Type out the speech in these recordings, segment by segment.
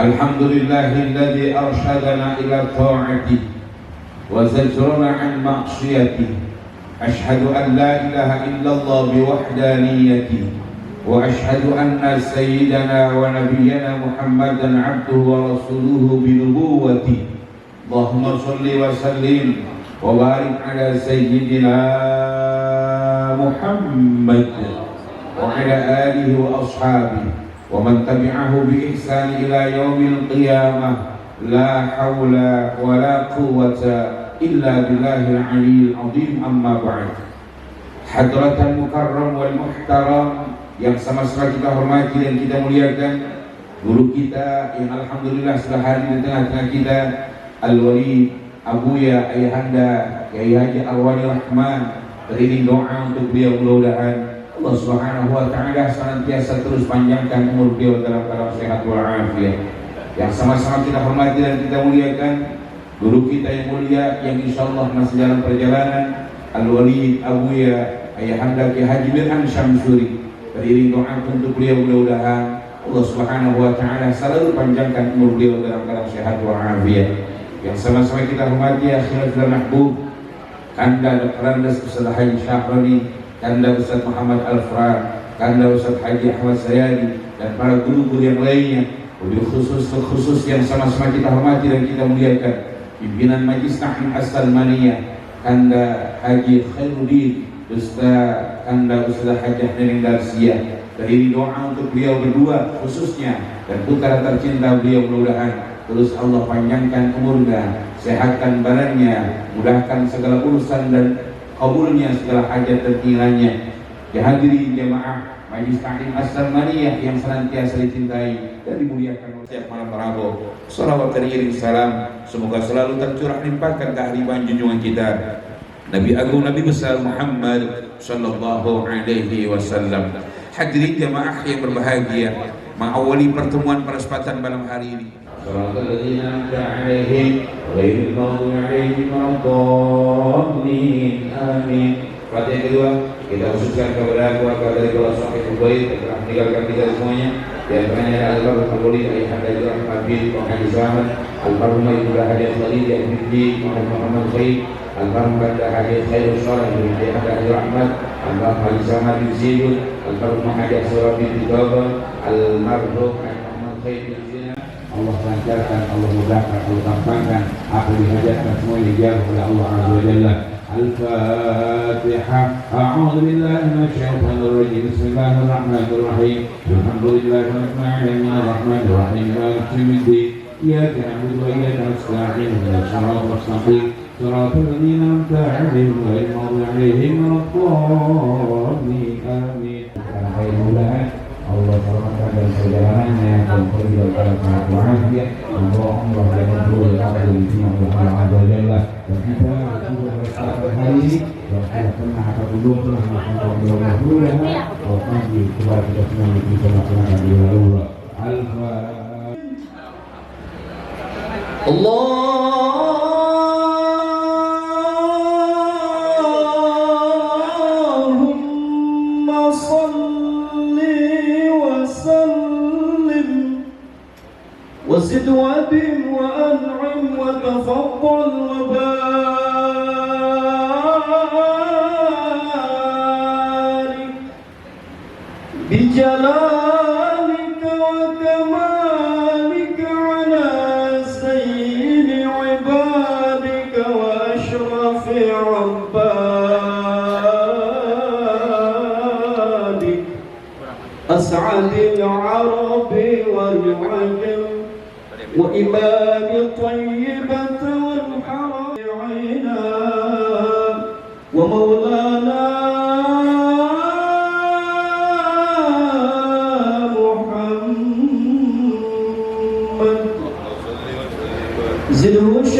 Alhamdulillahilladzi arsyadana ila ta'ati wa zajrana an ma'siyati. Ashhadu an la ilaha illallah biwahdaniyati wa ashhadu anna sayyidana wa nabiyyana Muhammadan abduhu wa rasuluhu binubuwati. Allahumma shalli wa sallim wa barik ala sayyidina Muhammad wa ala alihi wa ashabihi wa man tabi'ahu bi ihsan ila yaumil qiyamah. La haula wa la quwwata illa billahil aliyyil azim. Amma ba'd. Hadratan mukarram wal muhtaram yang sama-sama kita hormati dan kita muliakan, guru kita yang alhamdulillah sudah hadir di tengah-tengah kita, Al-Wali Abuya Ayahanda Kiai Haji Arwani Rahman. Beriring doa untuk beliau, mudah-mudahan Allah Subhanahu wa taala senantiasa terus panjangkan umur beliau dalam keadaan sehat walafiat. Yang sama-sama kita hormati dan kita muliakan, guru kita yang mulia yang insyaallah masih dalam perjalanan, Al-Wali Abuya Ayahanda Kiai Haji Mirhan Syamsuri. Beriring doa untuk beliau, mudah-mudahan Allah Subhanahu wa taala selalu panjangkan umur beliau dalam keadaan sehat walafiat. Yang sama-sama kita hormati akhiratul mahbub Kanda Dr. Andes Ustaz Haji Syahroni, Kanda Ustaz Muhammad Al-Fran, Kanda Ustaz Haji Ahmad Sayadi, dan para guru-guru yang lainnya, khusus yang sama-sama kita hormati dan kita muliakan, pimpinan Majlis Tahkim As-Salmaniyah, Kanda Haji Khairuddin, Kanda Ustaz Haji Ahmad Darsia. Dari doa untuk beliau berdua khususnya dan putra tercinta beliau, mudah-mudahan terus Allah panjangkan umurnya, sehatkan badannya, mudahkan segala urusan dan kabulnya segala hajat dan keinginannya. Dihadiri jemaah Majlis Tahkim As-Salmaniyah yang senantiasa dicintai dan dimuliakan setiap malam Rabu. Salawat teriring salam semoga selalu tercurah limpahkan kehadiran junjungan kita Nabi Agung Nabi besar Muhammad sallallahu alaihi wasallam. Hadirin jemaah yang berbahagia, mengawali pertemuan pada kesempatan malam hari ini. Shiratal ladzina an'amta 'alaihim ghairil maghdubi 'alaihim waladdallin. Amin. Fatihah kedua kita khususkan kepada keluarga dari keluarga Sahih Ubaid yang telah meninggalkan kita semuanya. Di antaranya Al-Marhum Al-Wali Ayahanda Rahmat bin Muhammad Zaman, Al-Marhum Ibnu Hadi Khalid yang bin Muhammad Khair, Al-Marhum Banda Hadi Khairul Salih bin Ayahanda Rahmat, Al-Marhum Ali Zaman bin Zaidun, Al-Marhum Hadi Aswar bin Tidaba, Al-Marhum Muhammad Khair bin Zina. Allah lancarkan, Allah mudahkan, Allah tampangkan apa dihajatkan semua dijawab oleh Allah Azza wa Jalla. Al-Fatihah. A'udzu billahi minasyaitonir rajim. Bismillahirrahmanirrahim. Alhamdulillahirabbil alamin arrahmanir rahim maliki yaumiddin. Iyyaka na'budu wa iyyaka nasta'in. Ihdinas siratal mustaqim. Shiratal ladzina an'amta 'alaihim ghairil maghdubi 'alaihim waladdallin. Amin. Mudah-mudahan Allah selamatkan dalam perjalanannya dan pergi dalam sehat walafiat. Allah jangan dulu dari sini Allah Azza wa Jalla. Dan kita sudah bersama hari ini yang sudah pernah atau belum pernah melakukan mudah-mudahan Allah kepada kita semua yang bisa melaksanakan di Allah. Allahumma salli wa sallim wa zid wa dim wa an'im wa tafaddal wa barik bi jalalika wa kamalika ala sayyidi ibadika wa ashrafi ibadik as'adil arabi wal ajam wa imam tayyibah wal haram wa maulana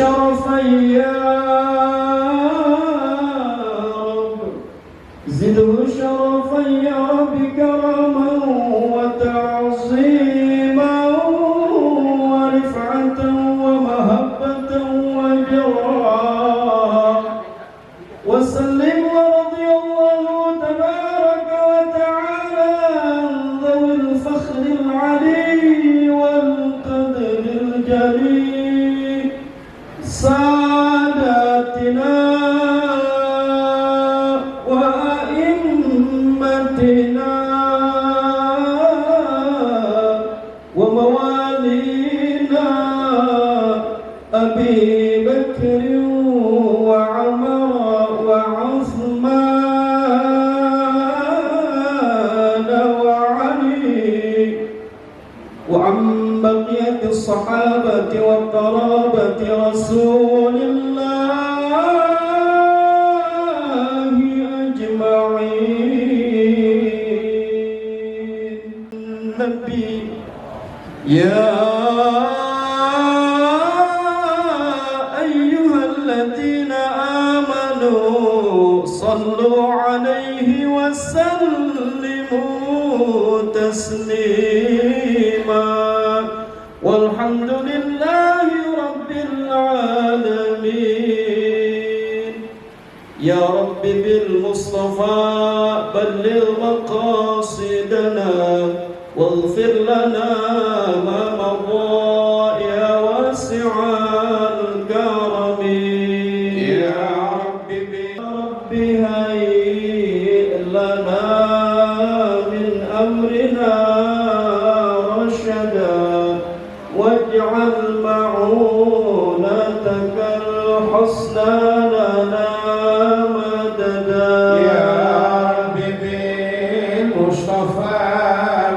شرفا يا رب زده شرفا يا رب كرما وتعظيما ورفعة ومهبة وجرا وسلم ورضي الله تبارك وتعالى عن ذوي الفخر العلي والقدر الجليل ساداتنا وأئمتنا وموالينا أبي بكر وعمر وعثمان وعلي وعن بقية الصحابة وقرابة رسول الله أجمعين. النبي يا أيها الذين آمنوا صلوا عليه وسلموا تسليما والحمد لله رب العالمين. يا رب بالمصطفى بلغ مقاصدنا واغفر لنا ما مضى يا واسع الكرم. يا رب هيئ لنا من أمرنا رشدا واجعل معونتك الحسنى لنا مددا. يا رب بالمصطفى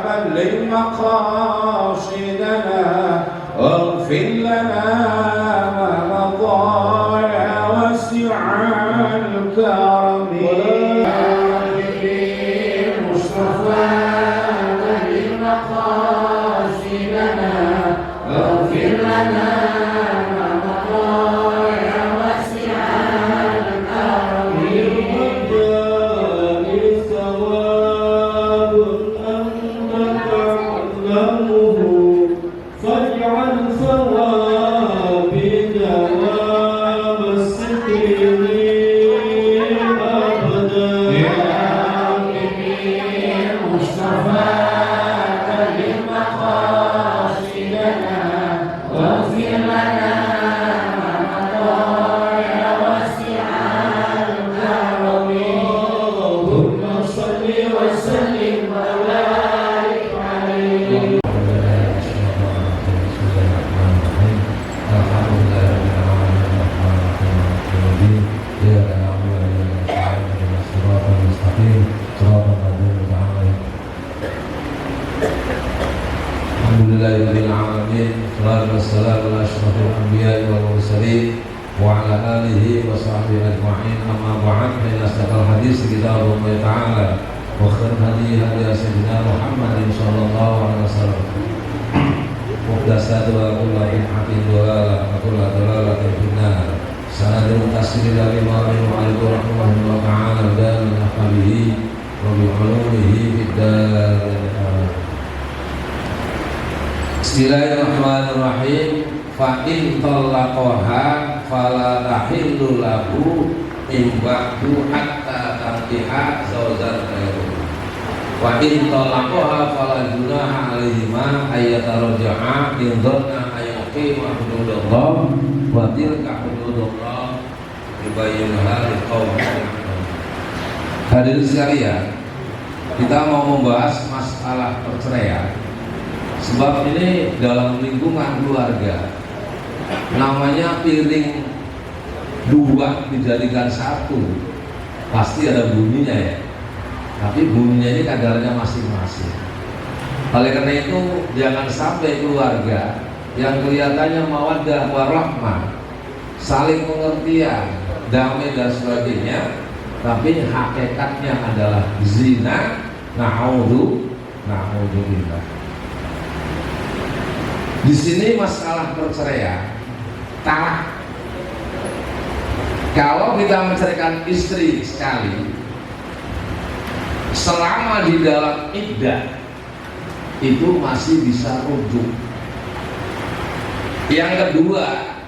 بلغ مقاصدنا واغفر لنا ما مضى يا واسع الكرم. يا رب بالمصطفى بلغ مقاصدنا واغفر لنا ما مضى يا واسع الكرم. للرجال ثواب أنت تعلمه فاجعل ثوابي دوام السكين أبدا. يا رب بالمصطفى بلغ مقاصدنا واغفر لنا ما مضى يا واسع الكرم. اللهم صل وسلم وبارك عليه. Alhamdulillahirabbil alamin. Wassalatu wassalamu ala asyrofil anbiya'i wal mursalin wa ala alihi wa sahbihi ajma'in. Amma ba'd, fa inna asdaqal hadits kitabullah ta'ala wa khairul hadi hadi sayyidina Muhammadin sallallahu alaihi wasallam. Muhdatsatu wa kullu bid'atin dhalalah wa kullu dhalalatin finnar. Sanadul tasdil dari ma'rifah wa rahimahullah ta'ala dan nafalihi wa bi ulumihi fid darin. Bismillahirrahmanirrahim. Fa in talaqaha fala tahillu lahu min ba'du hatta tankiha zawjan ghairu. Wa in talaqaha fala junaha alaihima ayatarja'a in dhanna ayqima hududallah wa tilka hududullah yubayyinha liqaumin ya'lamun. Hadirin sekalian, kita mau membahas masalah perceraian. Sebab ini dalam lingkungan keluarga namanya piring dua dijadikan satu, pasti ada bunyinya ya. Tapi bunyinya ini kadarnya masing-masing. Oleh karena itu jangan sampai keluarga yang kelihatannya mawaddah warahmah, saling pengertian, damai dan sebagainya, tapi hakikatnya adalah zina. Na'udzubillah. Di sini masalah perceraian, talak Kalau kita menceraikan istri sekali, selama di dalam iddah itu masih bisa rujuk. Yang kedua,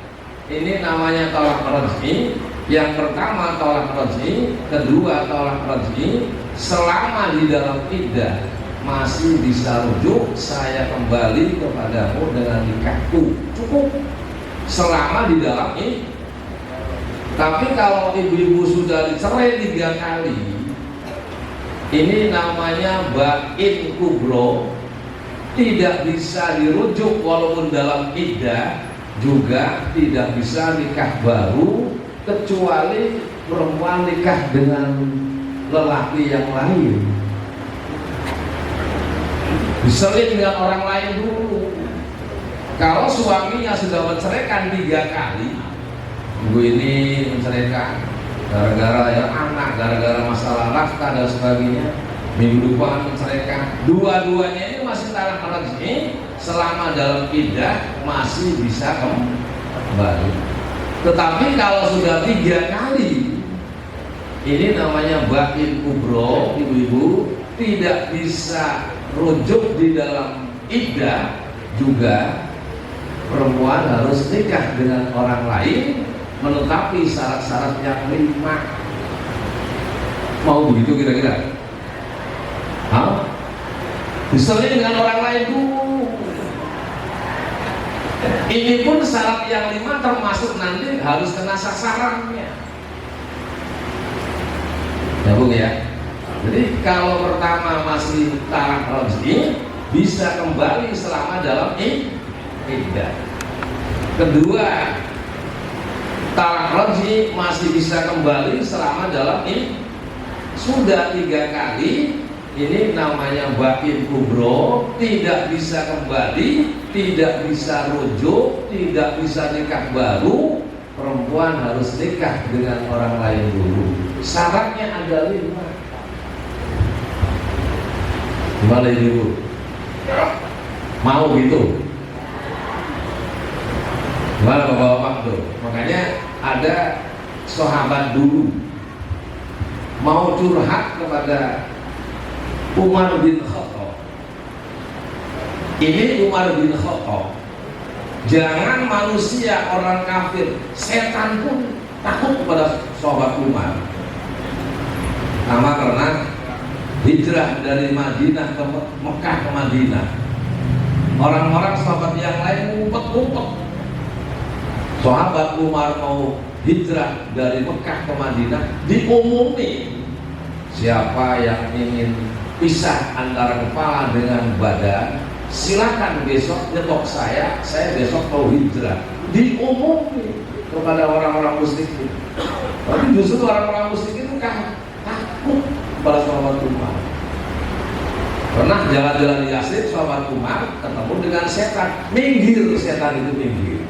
ini namanya tolak raj'i. Yang pertama tolak raj'i, kedua tolak raj'i. Selama di dalam iddah masih bisa rujuk, saya kembali kepadamu dengan nikahku, cukup selama di dalam iddah. Tapi kalau ibu-ibu sudah dicerai 3 kali, ini namanya bain kubro, tidak bisa dirujuk walaupun dalam iddah, juga tidak bisa nikah baru kecuali perempuan nikah dengan lelaki yang lain, diselin dengan orang lain dulu. Kalau suaminya sudah menceraikan 3 kali, ibu ini menceraikan gara-gara ya anak, gara-gara masalah nafkah dan sebagainya, minggu depan menceraikan, dua-duanya ini masih talak raj'i, selama dalam iddah masih bisa kembali. Tetapi kalau sudah 3 kali, ini namanya bain kubro, ibu-ibu, tidak bisa rujuk di dalam iddah, juga perempuan harus nikah dengan orang lain menetapi syarat-syarat yang 5. Mau begitu kira-kira? Diselin dengan orang lain dulu. Ini pun syarat yang 5 termasuk nanti harus kena sasarannya. Nyambung ya? Jadi kalau pertama masih talak raj'i, bisa kembali selama dalam iddah. Kedua, talak raj'i masih bisa kembali selama dalam iddah. Sudah 3 kali, ini namanya bain kubro, tidak bisa kembali, tidak bisa rujuk, tidak bisa nikah baru. Perempuan harus nikah dengan orang lain dulu. Syaratnya ada 5. Gimana ibu? Mau gitu? Gimana bapak-bapak tuh? Makanya ada sahabat dulu mau curhat kepada Umar bin Khattab. Ini Umar bin Khattab, jangan manusia, orang kafir, setan pun takut kepada sahabat Umar. Nama karena hijrah dari Madinah ke Mekah ke Madinah. Orang-orang sahabat yang lain ngumpet-ngumpet. Sahabat Umar mau hijrah dari Mekah ke Madinah, diumumi siapa yang ingin pisah antara kepala dengan badan, silakan besok nyetok saya besok mau hijrah. Diumumi kepada orang-orang musyrikin. Tapi justru orang-orang musyrikin itu kan takut pada sahabat Umar. Pernah jalan-jalan di Yastrib, sahabat Umar ketemu dengan setan. Minggir, setan itu minggir.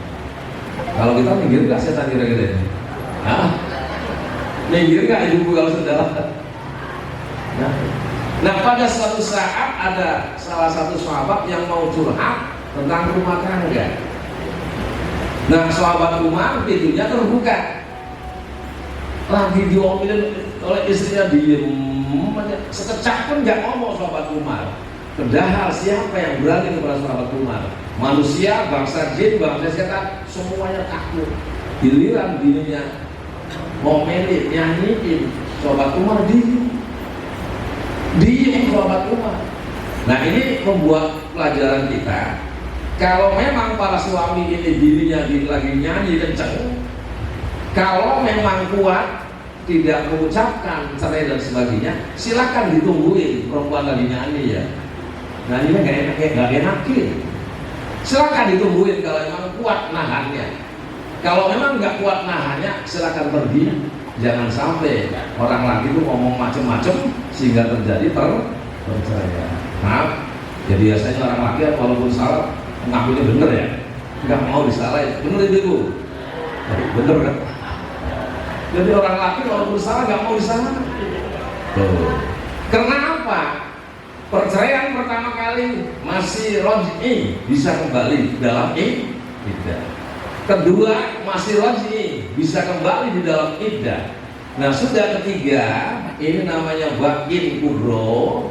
Kalau kita minggir nggak setan kira-kira? Minggir nggak ibu kalau saudara? Nah, pada suatu saat ada salah satu sahabat yang mau curhat tentang rumah tangga. Nah, sahabat Umar pintunya terbuka, lagi diomelin oleh istrinya, diem aja, sekecap pun nggak ngomong sahabat Umar. Padahal siapa yang berani kepada sahabat Umar? Manusia, bangsa jin, bangsa setan, semuanya takut. Giliran bininya ngomelin, nyanyiin, sahabat Umar diem sahabat Umar. Nah, ini membuat pelajaran kita. Kalau memang para suami ini bininya lagi nyanyi kenceng, kalau memang kuat tidak mengucapkan cerai dan sebagainya, silakan ditungguin perempuan lagi nyanyi ya. Nyanyinya nggak enakin. Silakan ditungguin kalau memang kuat nahannya. Kalau memang nggak kuat nahannya, silakan pergi. Jangan sampai orang lagi itu ngomong macem-macem sehingga terjadi perceraian. Maaf, ya biasanya orang laki walaupun salah ngakunya bener ya, nggak mau disalahin. Bener itu, bener kan? Jadi orang laki walaupun salah nggak mau disalahin. Karena apa? Perceraian pertama kali masih raj'i, bisa kembali dalam iddah. kedua masih raj'i, bisa kembali di dalam iddah. Nah sudah ketiga, ini namanya bakin kubro,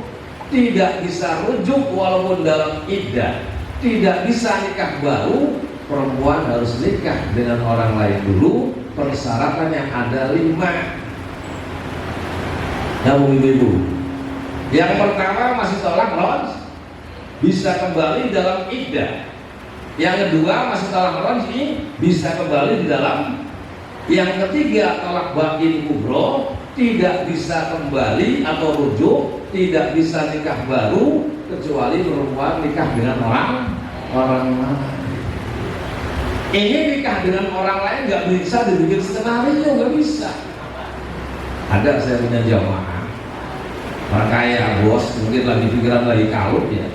tidak bisa rujuk walaupun dalam iddah, tidak bisa nikah baru. Perempuan harus nikah dengan orang lain dulu, persyaratan yang ada 5. Namun ibu, yang pertama masih tolak raj'i, bisa kembali dalam iddah. Yang kedua masih tolak raj'i, bisa kembali di dalam. Yang ketiga tolak bakin kubro, tidak bisa kembali atau rujuk, tidak bisa nikah baru kecuali perempuan nikah dengan orang lain. Ini nikah dengan orang lain nggak bisa dibikin skenario, nggak bisa. Ada saya punya jamaah orang kaya, bos, mungkin lagi pikiran lagi kalut ya,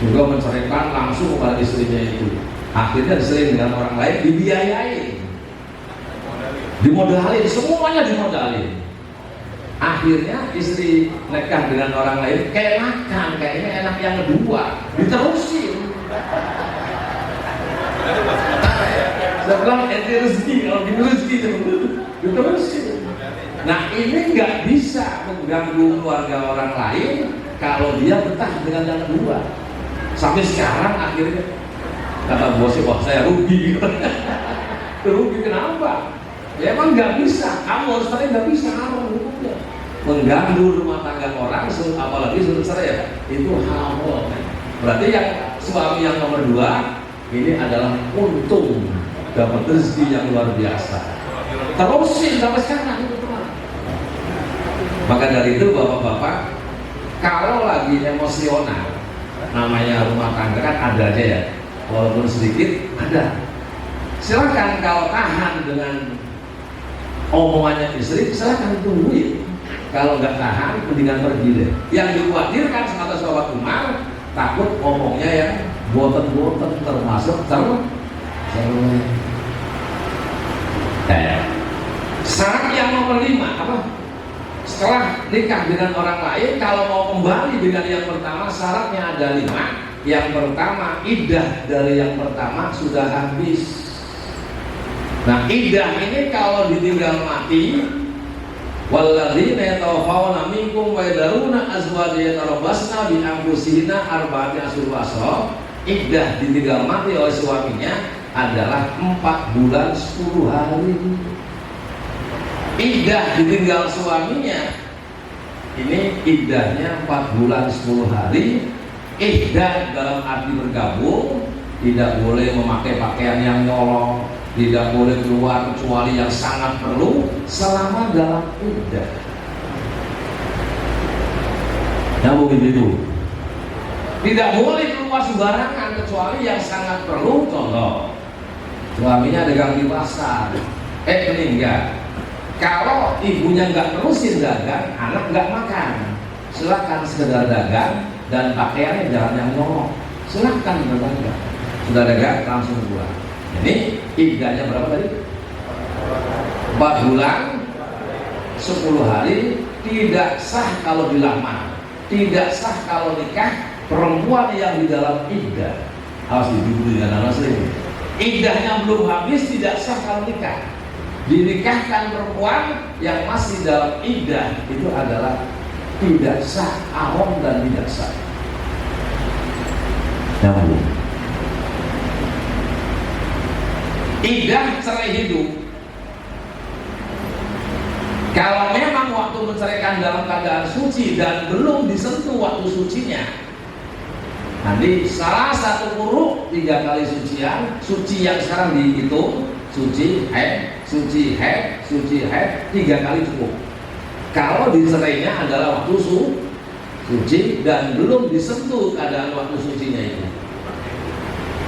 juga menceraikan langsung kepada istrinya itu. Akhirnya diselingkuh dengan orang lain, dibiayai, dimodalin, semuanya dimodalin. Akhirnya istri nikah dengan orang lain, kayak makan, kayaknya enak yang kedua, diterusin. Setelah ente rezeki, kalau gini rezeki diterusin. Nah ini nggak bisa mengganggu keluarga orang lain kalau dia betah dengan yang kedua. Sampai sekarang akhirnya kata bosnya, wah saya rugi. Rugi kenapa? Ya emang nggak bisa, kamu harus cerai, nggak bisa, haram hukumnya. Mengganggu rumah tangga orang, apalagi sudah cerai ya, itu haram. Berarti yang suami yang nomor 2 ini adalah untung, dapat rezeki yang luar biasa. Terusin sampai sekarang itu teman. Maka dari itu bapak-bapak, kalau lagi emosional, namanya rumah tangga kan ada aja ya, walaupun sedikit ada. Silakan kalau tahan dengan omongannya istri, silakan tungguin. Kalau nggak tahan, mendingan pergi deh. Yang dikhawatirkan kata sahabat Umar, takut ngomongnya yang boten-boten termasuk syarat yang nomor 5 apa? Setelah nikah dengan orang lain, kalau mau kembali dengan yang pertama, syaratnya ada 5. Yang pertama, iddah dari yang pertama sudah habis. Nah iddah ini kalau ditinggal mati, walladzina yatawaffawna minkum wa yadharuna azwajan yatarabbasna bi anfusihinna arba'ati ashhur wa ashra. Iddah ditinggal mati oleh suaminya adalah 4 bulan 10 hari. Iddah ditinggal suaminya ini iddahnya 4 bulan 10 hari. Iddah dalam arti bergabung, tidak boleh memakai pakaian yang nyolong, tidak boleh keluar kecuali yang sangat perlu selama dalam iddah. Nah begitu, tidak boleh keluar sembarangan kecuali yang sangat perlu. Contoh, suaminya dagang di pasar, meninggal. Kalau ibunya nggak terusin dagang, anak nggak makan. Silakan sekedar dagang dan pakaiannya jangan yang nyolong. Silakan berdagang. Sudah dagang langsung pulang. Ini iddahnya berapa tadi? 4 bulan 10 hari. Tidak sah kalau dilamar, tidak sah kalau nikah. Perempuan yang di dalam iddah harus diburu dengan anak sendiri. Iddahnya belum habis, tidak sah kalau nikah. Dinikahkan perempuan yang masih dalam iddah itu adalah tidak sah, haram dan tidak sah. Namun iddah cerai hidup, kalau memang waktu menceraikan dalam keadaan suci dan belum disentuh waktu sucinya, nanti salah satu kuruk 3 kali sucian, suci yang sekarang dihitung suci haid, suci haid, suci haid 3 kali cukup. Kalau dicerainya adalah waktu suci dan belum disentuh keadaan waktu sucinya itu.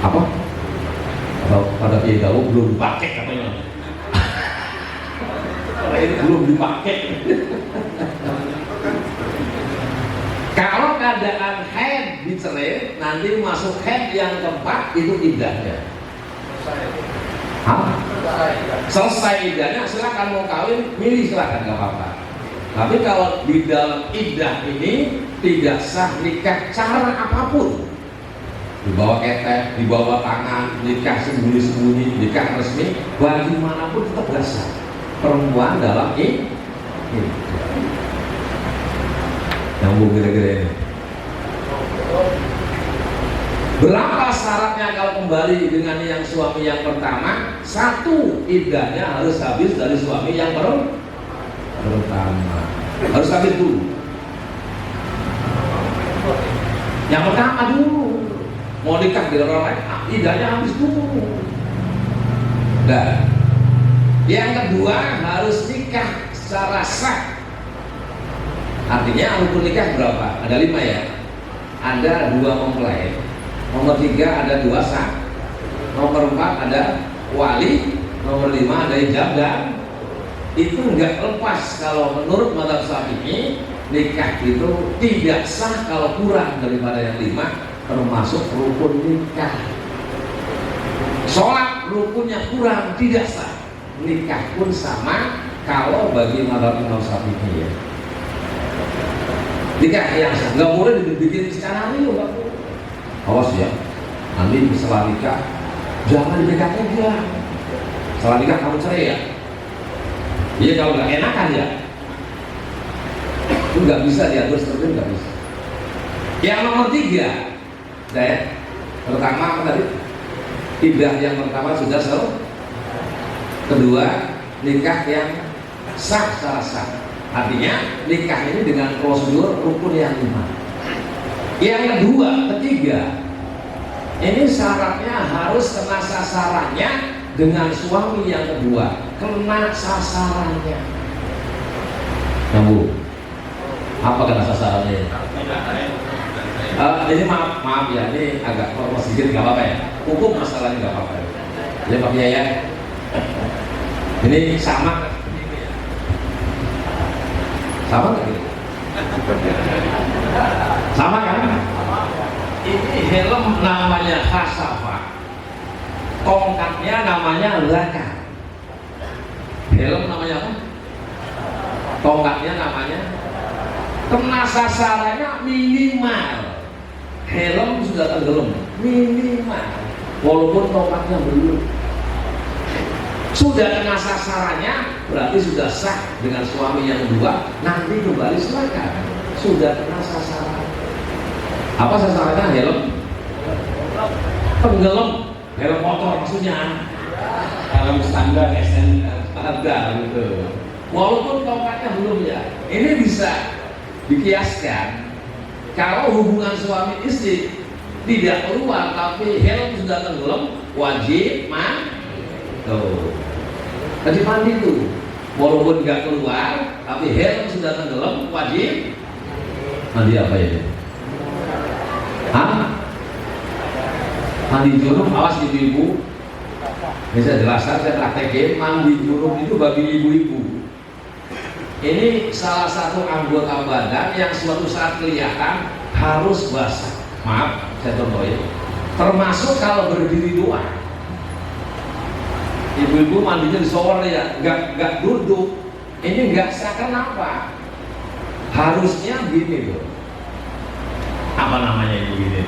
Apa? Atau pada dia tahu belum dipakai katanya. Kalau ini belum dipakai. Kalau keadaan haid dicerai, nanti masuk haid yang keempat itu iddahnya. Selesai iddahnya, silakan mau kawin, milih silakan, nggak apa-apa. Tapi kalau di dalam iddah ini tidak sah nikah cara apapun. dibawa ketek, dibawa tangan, nikah sembunyi-sembunyi, nikah resmi, bagaimanapun tetap gak sah perempuan dalam ini. Nyambung kira-kira ini. Berapa syaratnya kalau kembali dengan yang suami yang pertama? Satu, iddahnya harus habis dari suami yang pertama. Harus habis dulu. Yang pertama dulu. Mau nikah dengan orang lain, iddahnya habis dulu. Dan yang kedua harus nikah secara sah. Artinya rukun nikah berapa? Ada 5 ya. Ada 2 mempelai. Nomor 3 ada 2 sah. Nomor 4 ada wali. Nomor 5 ada ijab, dan itu enggak lepas. Kalau menurut mazhab Syafi'i, nikah itu tidak sah kalau kurang daripada yang 5, termasuk rukun nikah. Sholat rukunnya kurang, tidak sah. Nikah pun sama kalau bagi mazhab Imam Syafi'i ya. Nikah yang sah, nggak boleh dibikin secara real, nggak boleh. Awas ya, nanti setelah nikah jangan dipegang aja. Setelah nikah kamu cerai ya. Iya, kalau nggak enakan ya, itu nggak bisa diatur seperti itu, nggak bisa. Yang nomor 3, ya, pertama apa tadi? Iddah yang pertama sudah selesai. Kedua, nikah yang sah secara sah. Artinya nikah ini dengan prosedur rukun yang 5. Yang kedua, ketiga, ini syaratnya harus kena sasarannya dengan suami yang kedua. Kena sasarannya. Kamu apa kena sasarannya? Ini maaf ya, ini agak promo sedikit, nggak apa-apa ya. Hukum masalahnya nggak apa-apa. Ya Pak Kiai ya. Ini sama nggak gitu? Sama kan? Ini helm namanya khasafah, tongkatnya namanya laka. Helm namanya apa? Tongkatnya namanya. Kena sasarannya minimal. Helm sudah tenggelam minimal, walaupun tongkatnya belum. Sudah kena sasarannya, berarti sudah sah dengan suami yang kedua. Nanti kembali silakan. Sudah kena sasaran. Apa sasarannya? Helm tenggelam, helm motor maksudnya. Helm standar SN ada gitu. Walaupun tongkatnya belum ya. Ini bisa dikiaskan. Kalau hubungan suami istri tidak keluar tapi helm sudah tenggelam, wajib tuh. Wajib mandi tuh. Walaupun nggak keluar tapi helm sudah tenggelam, wajib mandi. Apa ini? Mandi junub. Awas ibu-ibu, bisa jelaskan, saya praktekin. Mandi junub itu bagi ibu-ibu. Ini salah satu anggota badan yang suatu saat kelihatan harus basah. Maaf, saya contohin. Termasuk kalau berdiri doang. Ibu-ibu mandinya di shower ya, nggak duduk. Ini nggak sah. Kenapa? Harusnya gini loh. Apa namanya ibu gini?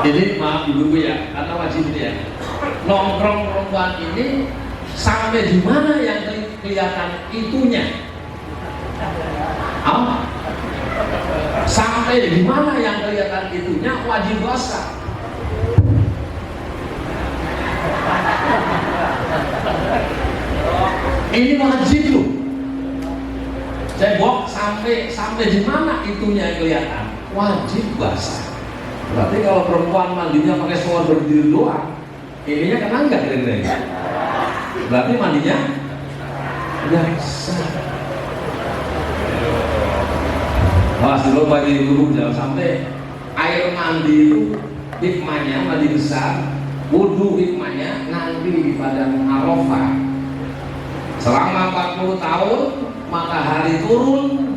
Ini maaf ibu-ibu ya, karena wajib ini ya. Nongkrong perempuan ini sampai di mana yang kelihatan itunya? Sampai di mana yang kelihatan itunya wajib basah. Ini wajib loh. Cebok sampai di mana itunya yang kelihatan, wajib basah. Berarti kalau perempuan mandinya pakai shower berdiri doang, ininya kena nggak kira-kira? Berarti mandinya nggak sah. Awas dulu bagi ibu, jangan sampai air mandi itu hikmahnya mandi besar, wudhu hikmahnya nanti di padang Arafah. Selama 40 tahun matahari turun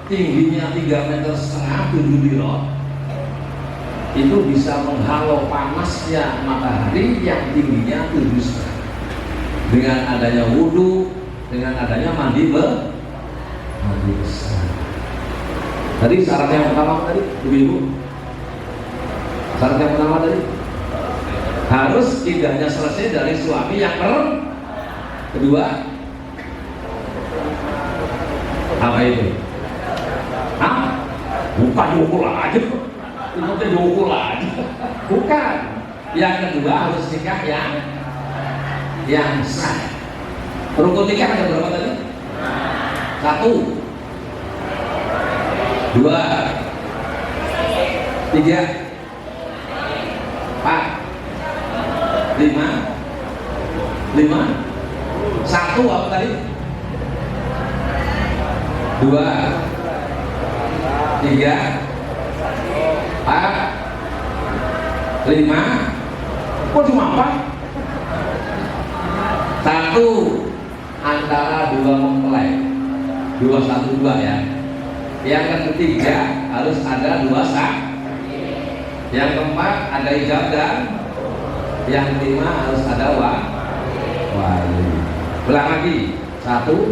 tingginya 3,5 meter 7 dirot, itu bisa menghalau panasnya matahari yang tingginya 7,5. Dengan adanya wudhu, dengan adanya mandi besar. Tadi syarat yang pertama tadi, ibu-ibu. Syarat yang pertama tadi harus idahnya selesai dari suami yang kedua. Apa itu? Hah? Bukan diukur aja. Itu diukur aja. Bukan. Yang kedua harus nikah yang sah. Rukun nikah ada berapa tadi? 1, 2, 3, 4, 5, 1 apa tadi? 2, 3, 4, 5. Kok cuma 4? 1 antara 2 mempelai, 2 1 2 ya. Yang ketiga harus ada 2 sah. Yang keempat ada ijab dan yang kelima harus ada wali. Ulang lagi. 1,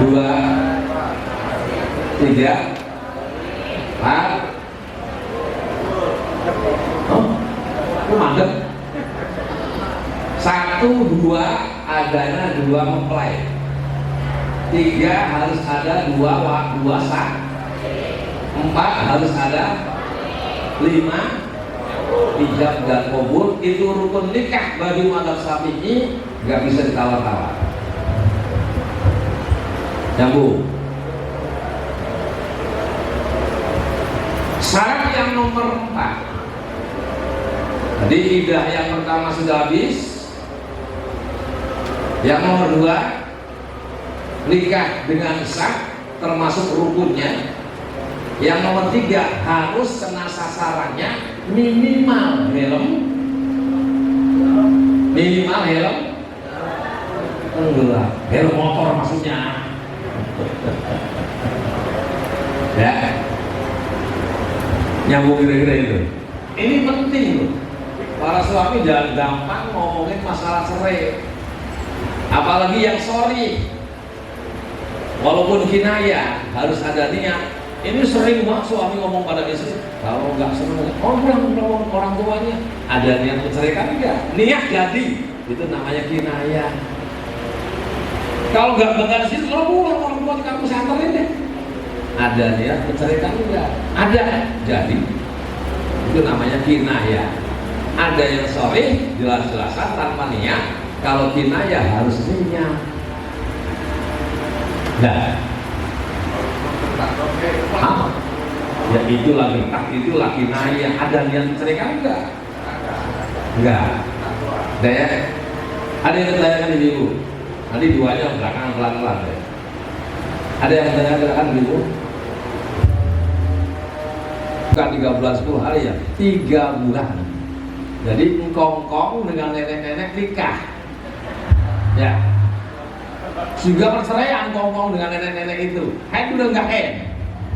2, 3, 4. Itu mandek. 1, 2 adanya 2 mempelai. 3 harus ada 2 sah. 4 harus ada 5 ijab dan qabul. Itu rukun nikah bagi mazhab Syafi'i, nggak bisa ditawar-tawar. Nyambung. Syarat yang nomor 4. Jadi idah yang pertama sudah habis. Yang nomor 2 nikah dengan sah termasuk rukunnya. Yang nomor 3 harus kena sasarannya, minimal helm. Minimal helm. Enggak, helm motor maksudnya. Ya. Nyambung kira-kira itu. Ini penting loh. Para suami jangan gampang ngomongin masalah cerai. Apalagi yang sorry. Walaupun kinayah harus ada niat. Ini sering banget suami ngomong pada istri, kalau nggak seneng, orang tuanya ada niat menceraikan enggak? Niat jadi, itu namanya kinayah. Kalau nggak bakal sih, kalau pulang orang tua di kampus anterin deh. Ada niat menceraikan enggak? Ada, jadi itu namanya kinayah. Ada yang sorry jelas-jelasan tanpa niat. Kalau kinayah harus niat. Nah, ya itulah nikah, itulah kinayah. Ada niat menceraikan enggak? Enggak. Ada ya? Ada yang bertanyakan ibu? Nanti duanya belakangan pelan-pelan ya. Ada yang bertanyakan ibu? Bukan 3 bulan 10 hari ya, 3 bulan. Jadi engkong-kong dengan nenek-nenek nikah. Ya. Sehingga perceraian engkong-kong dengan nenek-nenek itu. Haid udah enggak haid.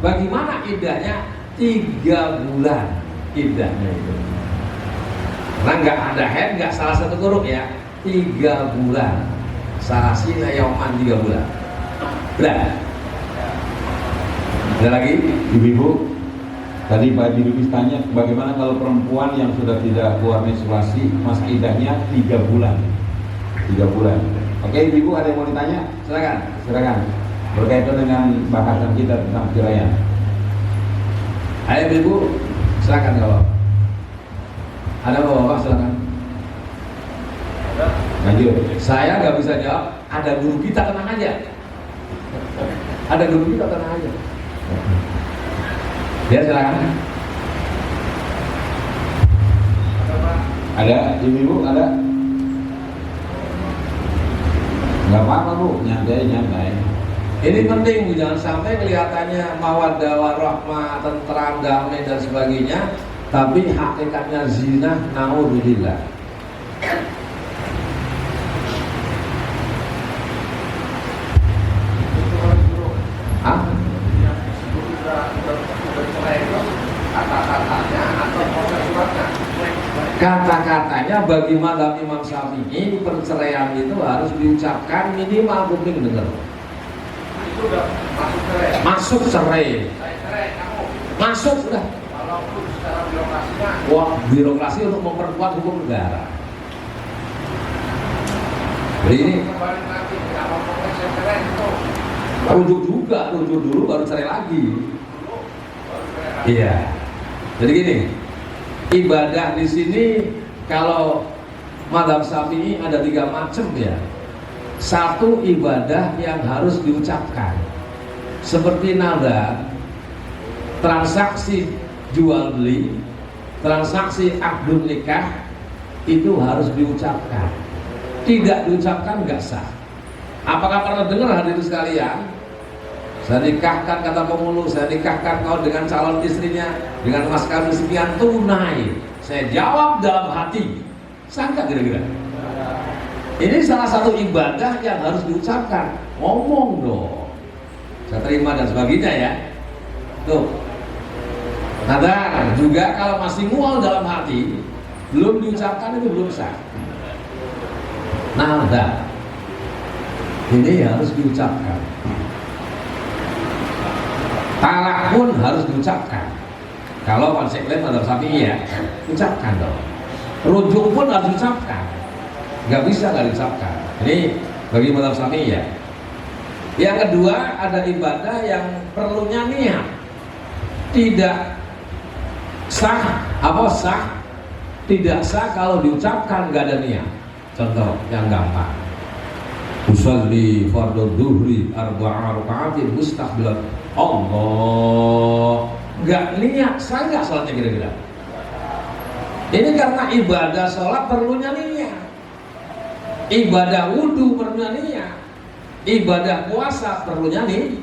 Bagaimana idahnya? 3 bulan idahnya itu. Karena nggak ada haid, nggak salah satu huruf ya. 3 bulan. Salasina yauman 3 bulan. Benar. Ada lagi, ibu-ibu? Tadi Pak Dirubis tanya, bagaimana kalau perempuan yang sudah tidak keluar menstruasi, masa idahnya 3 bulan? 3 bulan. Oke, ibu ada yang mau ditanya? Silakan. Silakan. Berkaitan dengan bahasan kita tentang perceraian. Ayo ibu, silakan kalau ada bapak silakan. Lanjut. Saya nggak bisa jawab. Ada guru kita, tenang aja. Ada guru kita, tenang aja. Ya silakan. Ada ibu ada? Nggak apa-apa bu, nyantai. Ini penting bu, jangan sampai kelihatannya mawaddah warahmah, tentram, damai dan sebagainya, tapi hakikatnya zina, naudzubillah. Kata-katanya bagi mazhab Imam Syafi'i, perceraian itu harus diucapkan minimal kuping dengar. Itu udah masuk cerai. masuk cerai, masuk udah. Wah, birokrasi untuk memperkuat hukum negara. Jadi ini rujuk dulu baru cerai lagi. Iya. Jadi gini, ibadah di sini kalau mazhab Syafi'i ada 3 macam ya. Satu, ibadah yang harus diucapkan, seperti nadar, transaksi jual beli, transaksi akdun nikah, itu harus diucapkan. Tidak diucapkan nggak sah. Apakah pernah dengar hadirin sekalian? Saya nikahkan, kata pemulung, saya nikahkan kau dengan calon istrinya dengan mas kawin sekian tunai. Saya jawab dalam hati. Sangka kira-kira? Ini salah satu ibadah yang harus diucapkan. Ngomong dong. Saya terima dan sebagainya ya. Tuh. Nadar juga kalau masih mual dalam hati, belum diucapkan itu belum sah. Nadar ini harus diucapkan. Talak pun harus diucapkan. Kalau konsekuen mazhab Syafi'i ya, ucapkan dong. Rujuk pun harus diucapkan. Nggak bisa nggak diucapkan. Ini bagi mazhab Syafi'i ya. Yang kedua, ada ibadah yang perlunya niat. Tidak sah, tidak sah kalau diucapkan nggak ada niat. Contoh yang gampang, usolli fardhu dhuhri arba'a raka'atin mustaqbilan Allah, nggak niat, sah nggak sholatnya kira-kira? Ini karena ibadah sholat perlunya niat, ibadah wudhu perlunya niat, ibadah puasa perlunya nih,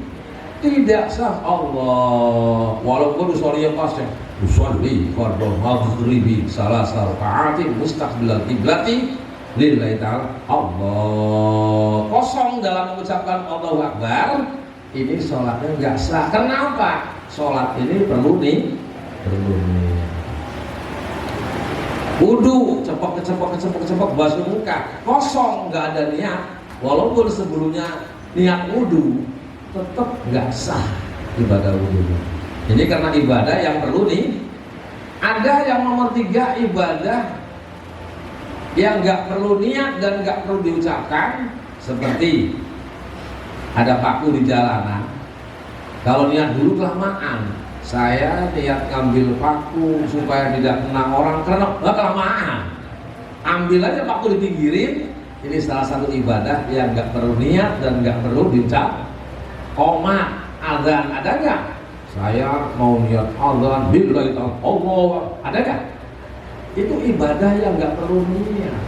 tidak sah Allah. Walaupun usolli pasnya usolli fardhu maghribi salasa raka'atin mustaqbilal qiblati lillahi ta'ala Allah, kosong dalam mengucapkan Allahu Akbar, ini sholatnya nggak sah. Kenapa? Sholat ini perlu nih. Wudu, cepok basuh muka, kosong, nggak ada niat. Walaupun sebelumnya niat wudu, tetap nggak sah ibadah wudu. Ini karena ibadah yang perlu nih. Ada yang nomor 3, ibadah yang nggak perlu niat dan nggak perlu diucapkan, seperti ada paku di jalanan. Kalau niat dulu kelamaan, saya niat ngambil paku supaya tidak kena orang, karena nggak kelamaan, ambil aja paku dipinggirin. Ini salah satu ibadah yang nggak perlu niat dan nggak perlu diucap. Qomat, azan, ada nggak? Saya mau niat azan billahi ta'ala Allah, ada nggak? Itu ibadah yang nggak perlu niat.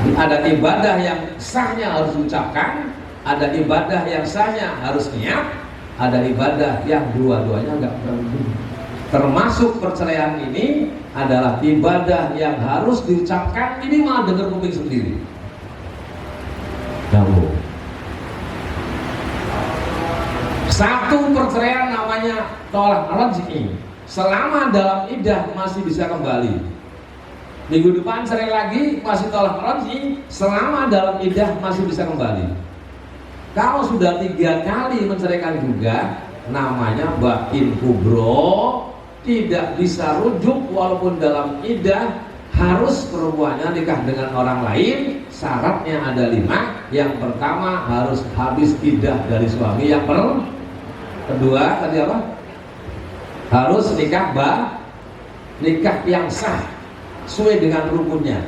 Jadi ada ibadah yang sahnya harus diucapkan, ada ibadah yang sahnya harus niat, ada ibadah yang dua-duanya nggak perlu. Termasuk perceraian ini adalah ibadah yang harus diucapkan, ini malah dengar kuping sendiri. Jauh. Satu perceraian namanya tolak raj'i. Selama dalam iddah masih bisa kembali. Minggu depan cerai lagi masih tolak raj'i, selama dalam iddah masih bisa kembali. Kalau sudah 3 kali menceraikan juga, namanya bain kubro, tidak bisa rujuk walaupun dalam iddah, harus perempuannya nikah dengan orang lain. Syaratnya ada 5. Yang pertama harus habis iddah dari suami. Yang kedua tadi apa? Harus nikah yang sah sesuai dengan rukunnya.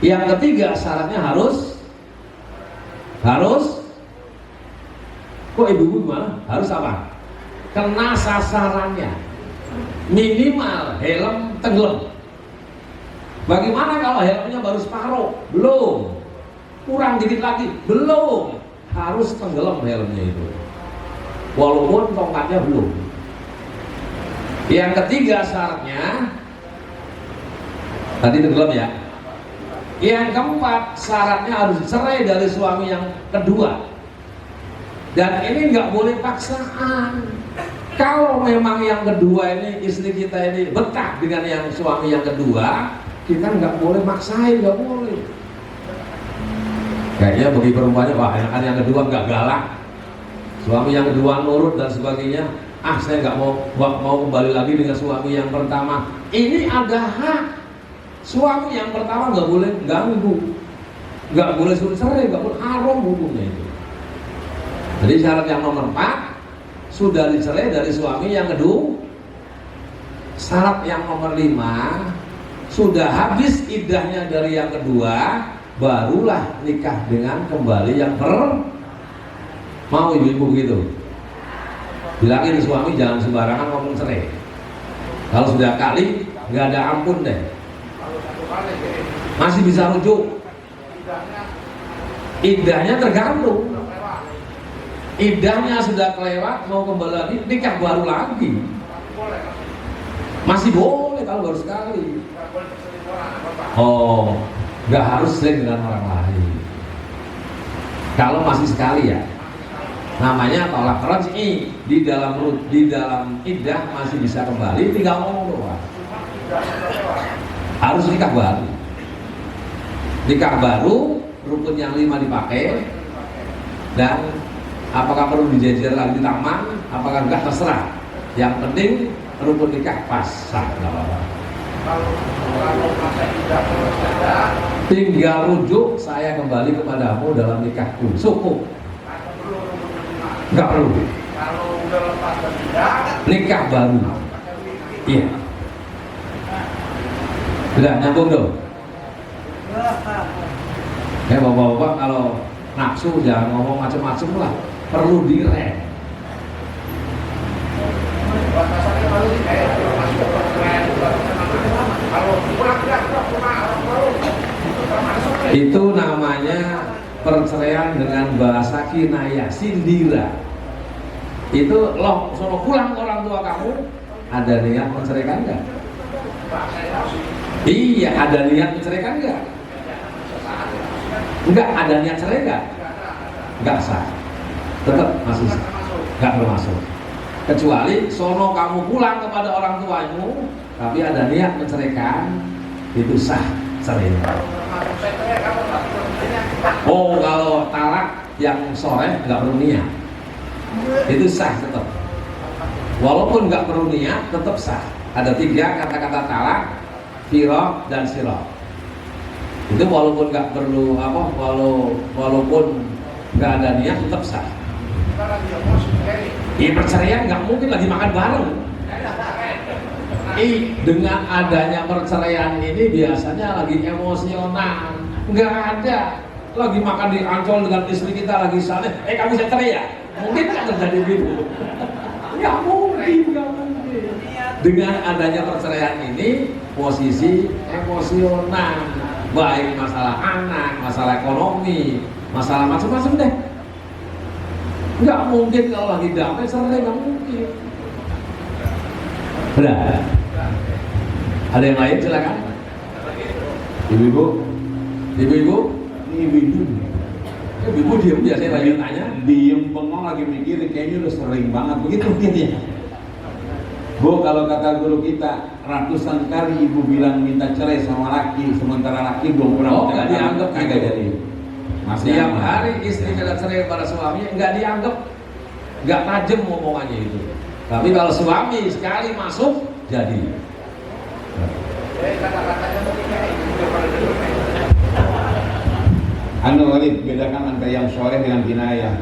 Yang ketiga syaratnya harus kok ibu-ibu gimana? Harus apa? Kena sasarannya, minimal helm tenggelam. Bagaimana kalau helmnya baru separuh? Belum. Kurang dikit lagi? Belum. Harus tenggelam helmnya itu, walaupun tongkatnya belum. Yang ketiga syaratnya tadi tenggelam ya. Yang keempat syaratnya harus cerai dari suami yang kedua. Dan ini nggak boleh paksaan. Kalau memang yang kedua ini, istri kita ini betah dengan yang suami yang kedua, kita nggak boleh maksain, nggak boleh. Kayaknya bagi perempuannya, wah enakan yang kedua nggak galak. Suami yang kedua nurut dan sebagainya, saya nggak mau kembali lagi dengan suami yang pertama. Ini ada hak. Suami yang pertama nggak boleh ganggu, nggak boleh suruh cerai, nggak boleh, haram hukumnya itu. Jadi syarat yang nomor 4 sudah dicerai dari suami yang kedua. Syarat yang nomor 5 sudah habis iddahnya dari yang kedua, barulah nikah dengan kembali yang mau ibu-ibu begitu. Bilangin suami jangan sembarangan ngomong cerai. Kalau sudah kali nggak ada ampun deh. Masih bisa rujuk. Iddahnya tergantung. Iddahnya sudah kelewat, mau kembali lagi, nikah baru lagi. Masih boleh kalau baru sekali. Oh, nggak harus sering dengan orang lain. Kalau masih sekali ya, namanya tolak raj'i. Di dalam iddah masih bisa kembali, tinggal ngomong doang. Harus nikah baru. Nikah baru, rukun yang 5 dipakai, dan apakah perlu dijejer lagi di taman, apakah enggak terserah. Yang penting rukun nikah pas, sah, nggak apa-apa. Tinggal rujuk, saya kembali kepadamu dalam nikahku, cukup. Nggak perlu. Nikah baru. Iya. Sudah nyambung dong. Ya bapak-bapak kalau nafsu jangan ngomong macam-macam lah, perlu direm. Itu namanya perceraian dengan bahasa kinayah, sindiran. Itu loh, sono pulang orang tua kamu, ada niat menceraikan enggak? Iya, ada niat menceraikan enggak? Enggak, ada niat cerai enggak? Enggak sah. Tetap masih sah. Enggak termasuk. Kecuali sono kamu pulang kepada orang tuamu, tapi ada niat menceraikan, itu sah cerainya. Oh, kalau talak yang sore enggak perlu niat, itu sah tetap. Walaupun enggak perlu niat, tetap sah. Ada 3 kata-kata talak, firaq dan siraq. Itu walaupun nggak perlu walaupun nggak ada niat tetap sah. Perceraian nggak mungkin lagi makan bareng. Dengan adanya perceraian ini biasanya lagi emosional, nggak ada. Lagi makan di Ancol dengan istri kita lagi sana, kamu bisa cerai ya? Mungkin nggak terjadi gitu. Nggak mungkin. Dengan adanya perceraian ini posisi emosional, baik masalah anak, masalah ekonomi, masalah macam-macam deh. Nggak mungkin kalau lagi damai cerai, nggak mungkin. Udah. Ada yang lain silakan. Ibu-ibu, ini ibu-ibu. Ibu diam biasanya lagi tanya. Diem bengong lagi mikir, kayaknya udah sering banget begitu ya. Bu, kalau kata guru kita, ratusan kali ibu bilang minta cerai sama laki, sementara laki belum pernah. Oh, nggak dianggap kagak jadi. Setiap hari istri minta cerai pada suaminya, nggak dianggap, nggak tajam omongannya itu. Tapi kalau suami sekali masuk, jadi. Anu Walid, bedakan antara yang soleh dengan kinayah.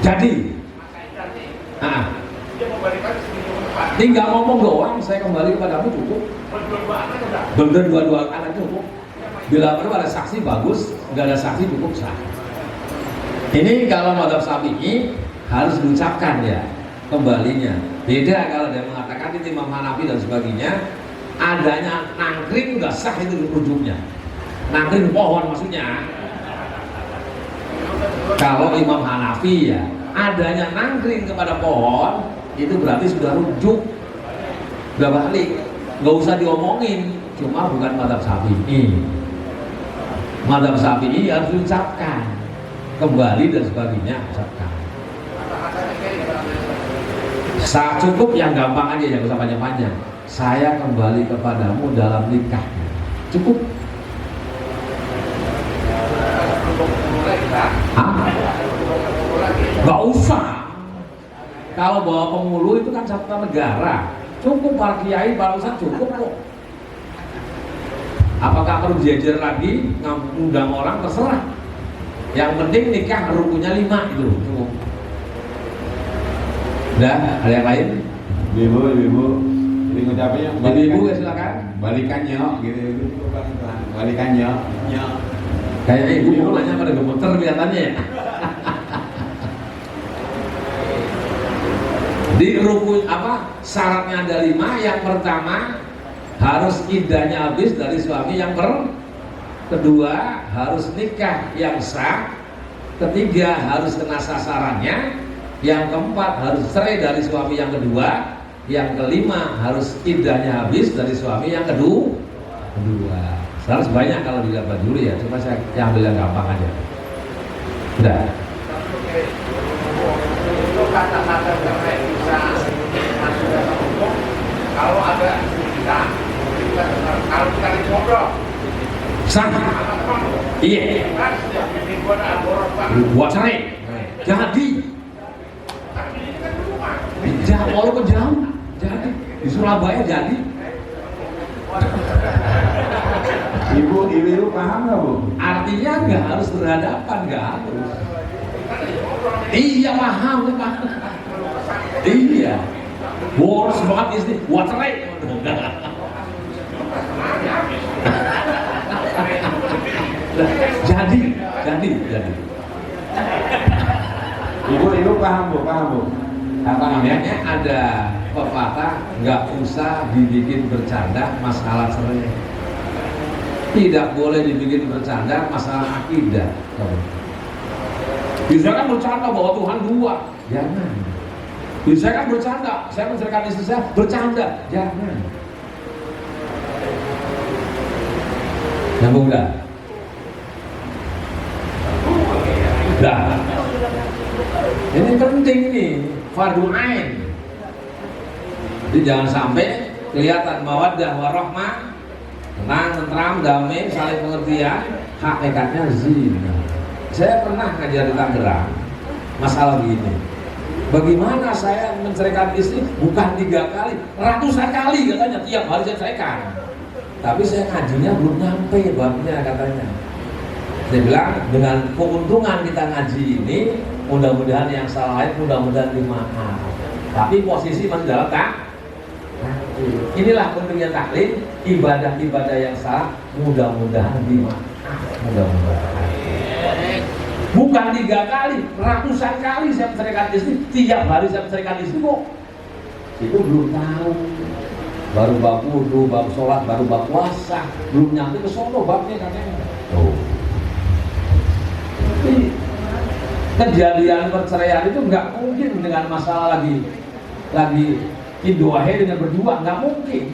Jadi. Tinggal ngomong doang, saya kembali kepadamu cukup. Bener dua-dua anak cukup. Bila perlu ada saksi bagus, nggak ada saksi cukup sah. Ini kalau mazhab Syafi'i harus diucapkan ya kembalinya. Beda kalau dia mengatakan itu Imam Hanafi dan sebagainya, adanya nangkring udah sah itu rujuknya. Nangkring pohon maksudnya. Kalau Imam Hanafi ya, adanya nangkring kepada pohon itu berarti sudah rujuk, udah balik, nggak usah diomongin. Cuma bukan mazhab Syafi'i. Mazhab Syafi'i harus diucapkan kembali dan sebagainya, ucapkan. Cukup yang gampang aja, jangan usah panjang-panjang. Saya kembali kepadamu dalam nikah, cukup. Gak usah. Kalau bawa pemuluh itu kan satu negara. Cukup para kiai, para ustadz cukup kok. Apakah perlu jejer lagi, ngundang orang, terserah. Yang penting nikah rukunnya 5 itu cukup. Udah, ada yang lain? Ibu. Jadi ngucapnya Ibu ya silakan. balikan nyok gitu. Balikan nyok. Kayaknya ibu mulanya pada gemeter kelihatannya ya. Di rukun apa? Syaratnya ada 5. Yang pertama harus iddahnya habis dari suami yang kedua harus nikah yang sah, ketiga harus kena sasarannya, yang keempat harus cerai dari suami yang kedua, yang kelima harus iddahnya habis dari suami yang kedua. Harus banyak kalau dilihat Pak Juli ya, cuma saya yang ambil yang gampang aja. Udah. Itu kata-kata cerai bisa masuk dalam hukum kalau ada kita kalau kita ngobrol Sah. Iya. kan setiap minggu ada boros kan Buat cerai. Jadi. tapi ini kan di rumah Jauh, walaupun jauh. Jadi di Surabaya jadi. Ibu paham nggak Bu? Artinya nggak harus berhadapan, nggak harus. Iya paham. Iya. Boros banget istri, buat cerai. Jadi. Ibu paham Bu? Apa namanya? Makanya ada pepatah nggak usah dibikin bercanda masalah cerai. Tidak boleh dibikin bercanda masalah akidah. Bisa kan bercanda bahwa Tuhan 2, jangan. Bisa kan bercanda, saya menceritakan istri saya bercanda, jangan. Yang muda. Dah. Ini penting nih, fardu ain. Jadi jangan sampai kelihatan mawaddah warahmah, tenang, tentram, damai, saling pengertian, hakikatnya zina. Saya pernah ngajar di Tangerang masalah begini. Bagaimana saya menceraikan istri bukan 3 kali, ratusan kali katanya tiap hari saya ceraikan. Tapi saya ngajinya belum nyampe babnya katanya. Saya bilang dengan keuntungan kita ngaji ini, mudah-mudahan yang salah lain mudah-mudahan dimaaf. Tapi posisi mendalam tak? Inilah pentingnya taklim, ibadah-ibadah yang salah mudah-mudahan dimaaf. Mudah-mudahan. Bukan 3 kali, ratusan kali saya menceraikan istri, tiap hari saya menceraikan istri kok. Itu belum tahu. Baru bab wudu, bab sholat, baru bab puasa, belum nyampe ke sono babnya katanya. Oh. Jadi, kejadian perceraian itu nggak mungkin dengan masalah lagi indoahe dengan berdua, nggak mungkin.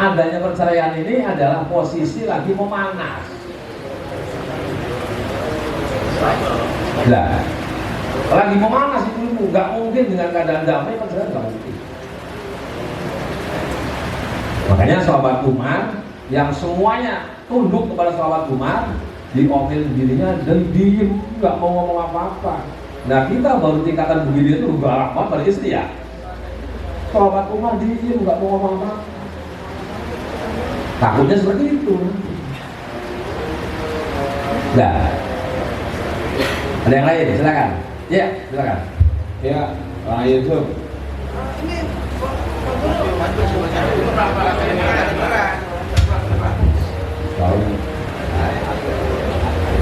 Adanya perceraian ini adalah posisi lagi memanas. Nah, lagi memanas itu nggak mungkin dengan keadaan damai perceraian nggak mungkin. Makanya sahabat Umar yang semuanya tunduk kepada sahabat Umar diomel dirinya dan diem, nggak mau ngomong apa-apa. Nah kita baru tingkatan begini itu galak banget pada istri ya. Sahabat Umar diem, nggak mau ngomong apa-apa. Takutnya seperti itu. Nah, ada yang lain? Silakan. Ya, silakan. Ya, Pak Yusuf.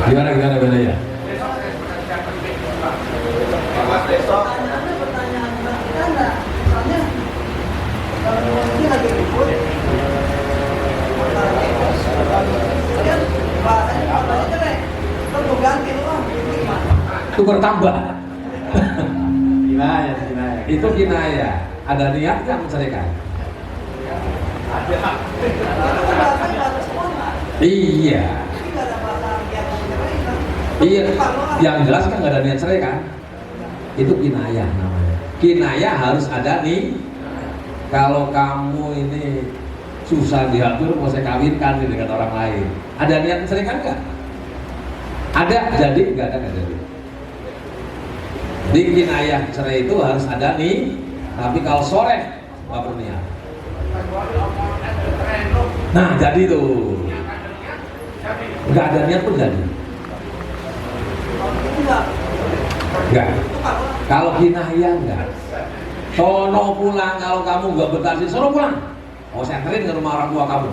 Gimana bedanya? Itu bertambah. Kinayah. Itu kinayah. Ada niat nggak menceraikan? Iya. Iya. Yang jelas kan nggak ada niat cerai kan? Itu kinayah namanya. Kinayah harus ada nih. Kalau kamu ini susah diatur, mau saya kawinkan dengan orang lain. Ada niat menceraikan nggak? Ada, jadi nggak ada nggak jadi. Jadi kinayah cerai itu harus ada nih, tapi kalau sore nggak berniat. Nah jadi tuh, nggak ada niat pun jadi. Enggak. Kalau kinayah enggak. Sono pulang, kalau kamu nggak betah sih, sono pulang. Oh saya anterin ke rumah orang tua kamu.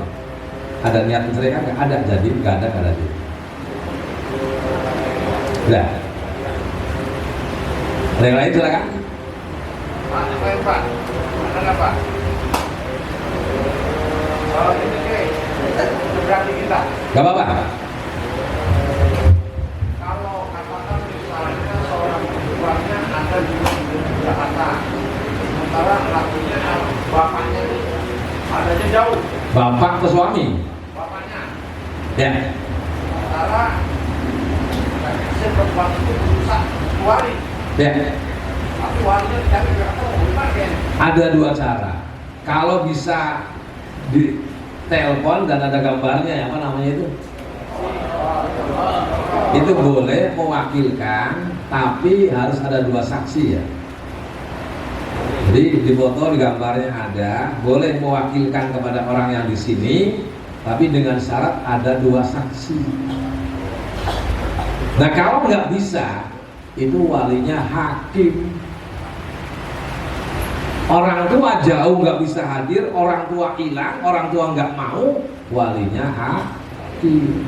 Ada niat menceraikan nggak? Ada, jadi nggak ada jadi. Udah. Ada yang lain silakan. Pak, apa yang Pak? Ada Pak? Oh ini berarti kita. Gak apa-apa. Kalau katakan misalnya seorang perempuannya ada di Jakarta, sementara lakinya bapaknya itu adanya jauh. Bapak ke suami. Bapaknya. Ya. Sementara si perempuan itu berusaha wali, Ya. tapi walinya tidak ketemu. Gimana ya? Ada dua cara. Kalau bisa di telepon dan ada gambarnya, apa namanya itu boleh mewakilkan, tapi harus ada dua saksi ya. Jadi di foto, di gambarnya ada, boleh mewakilkan kepada orang yang di sini, tapi dengan syarat ada dua saksi. Nah kalau nggak bisa, itu walinya hakim. Orang tua jauh nggak bisa hadir, orang tua hilang, orang tua nggak mau, walinya hakim.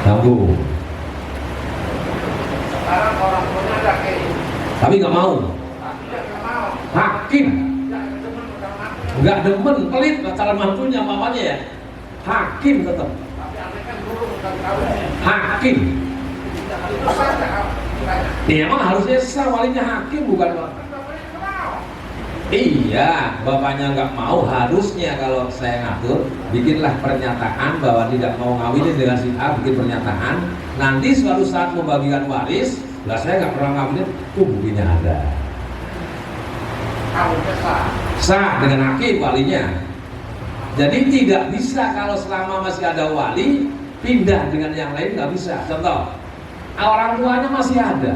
Sambung. Sekarang orang tuanya ada kayak, Tapi nggak mau. tapi dia nggak mau. Hakim. Dia demen sama anaknya. Nggak demen, pelit calon mantunya mamanya ya. Hakim tetap. Tapi anaknya kan dulu bukan kawinnya. Hakim. Itu saja kiranya. Ya, emang harusnya sah, walinya hakim bukan. Bapaknya nggak mau. Iya, bapaknya nggak mau, harusnya kalau saya ngatur, bikinlah pernyataan bahwa tidak mau ngawinin dengan si A, bikin pernyataan. Nanti suatu saat membagikan waris, lah saya nggak pernah ngawinin, buktinya ada. Kawinnya sah. Sah dengan hakim walinya. Jadi tidak bisa kalau selama masih ada wali, pindah dengan yang lain nggak bisa. Contoh, orang tuanya masih ada.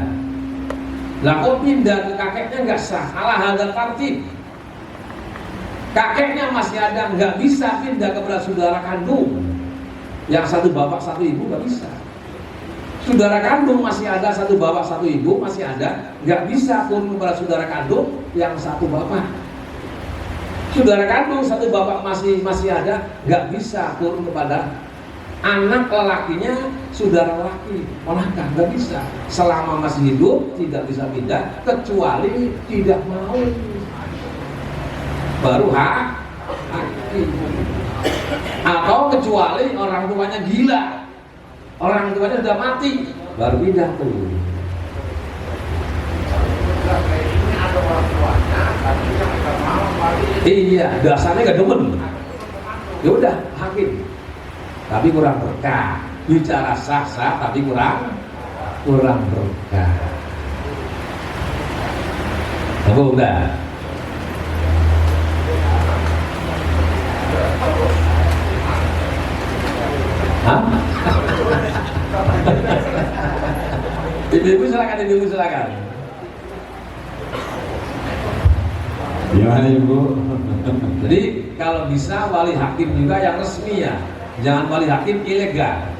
Lah kok pindah ke kakeknya nggak sah, ala hadal tartib. Kakeknya masih ada, nggak bisa pindah kepada saudara kandung. Yang satu bapak satu ibu nggak bisa. Saudara kandung masih ada, satu bapak satu ibu masih ada, nggak bisa turun kepada saudara kandung yang satu bapak. Saudara kandung satu bapak masih ada, nggak bisa turun kepada anak lelakinya saudara laki, ponakan, nggak bisa. Selama masih hidup tidak bisa pindah kecuali tidak mau. Baru hakim. Atau kecuali orang tuanya gila, orang tuanya sudah mati, baru pindah tuh. Nah, kayak ini ada orang tuanya, tapi yang nggak mau wali. Iya, dasarnya nggak demen. Ya udah hakim. Tapi kurang berkah. Bicara sah-sah tapi kurang berkah. Apa udah? Hah? Ibu-ibu silakan, ibu-ibu silakan. Gimana Ibu? Jadi kalau bisa wali hakim juga yang resmi ya. Jangan wali hakim ilegal.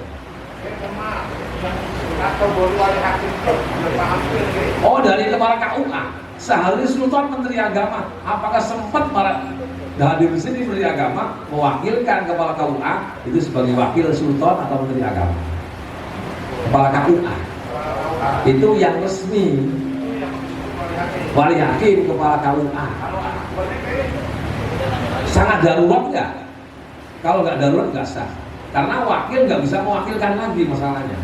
Atau boleh wali hakim itu paham gitu. Oh, dari kepala KUA. Seharusnya Sultan Menteri Agama. Apakah sempat hadir di sini Menteri Agama mewakilkan kepala KUA itu sebagai wakil Sultan atau Menteri Agama? Kepala KUA itu yang resmi. Wali hakim kepala KUA. Sangat darurat nggak? Kalau nggak darurat nggak sah. Karena wakil nggak bisa mewakilkan lagi masalahnya.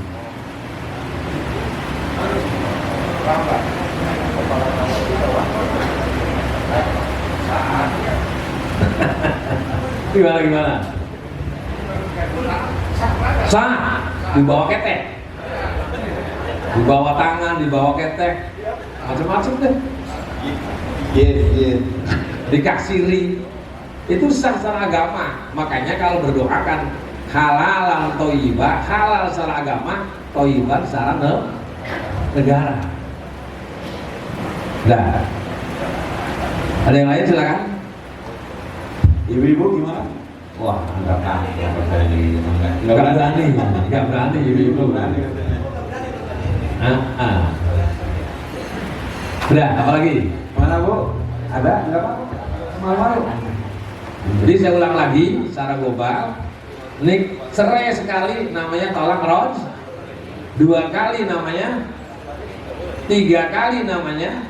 Gimana? Sah, dibawa ketek, dibawa tangan, dibawa ketek, macam-macam deh. Dikasiri, itu sah secara agama. Makanya kalau berdoa kan halalan thayyibah, halal secara agama, thayyiban secara negara. Nah, ada yang lain silakan. Ibu-ibu gimana? Wah, enggak berani ibu-ibu. Udah, apa lagi? Mana Bu? Ada? Enggak apa? Malu-malu. Jadi saya ulang lagi secara global. Cerai sekali namanya tolak roj, 2 kali namanya, 3 kali namanya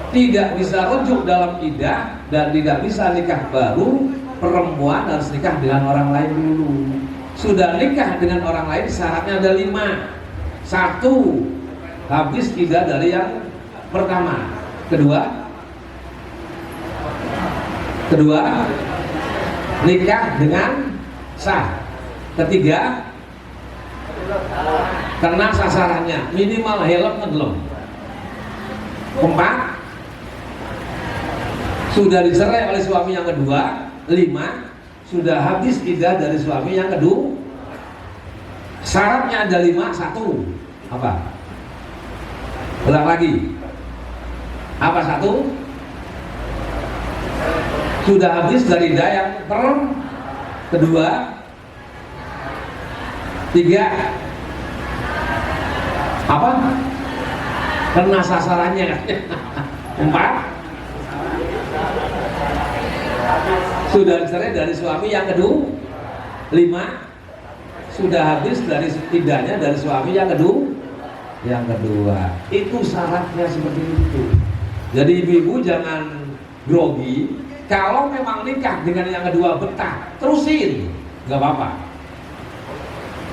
tidak bisa rujuk dalam iddah dan tidak bisa nikah baru. Perempuan harus nikah dengan orang lain dulu. Sudah nikah dengan orang lain syaratnya ada 5. 1, habis iddah dari yang pertama. Kedua, nikah dengan sah. Ketiga, kena sasarannya, minimal helm belum. 4, sudah dicerai oleh suami yang kedua. 5, sudah habis iddah dari suami yang kedua. Syaratnya ada 5. 1, apa? Ulang lagi. Apa 1? Sudah habis dari iddah yang kedua. 3, apa? Kena sasarannya. 4, sudah dicerai dari suami yang kedua. 5, sudah habis dari iddahnya dari suami yang kedua. Itu syaratnya seperti itu. Jadi ibu-ibu jangan grogi. Kalau memang nikah dengan yang kedua betah, terusin, nggak apa-apa.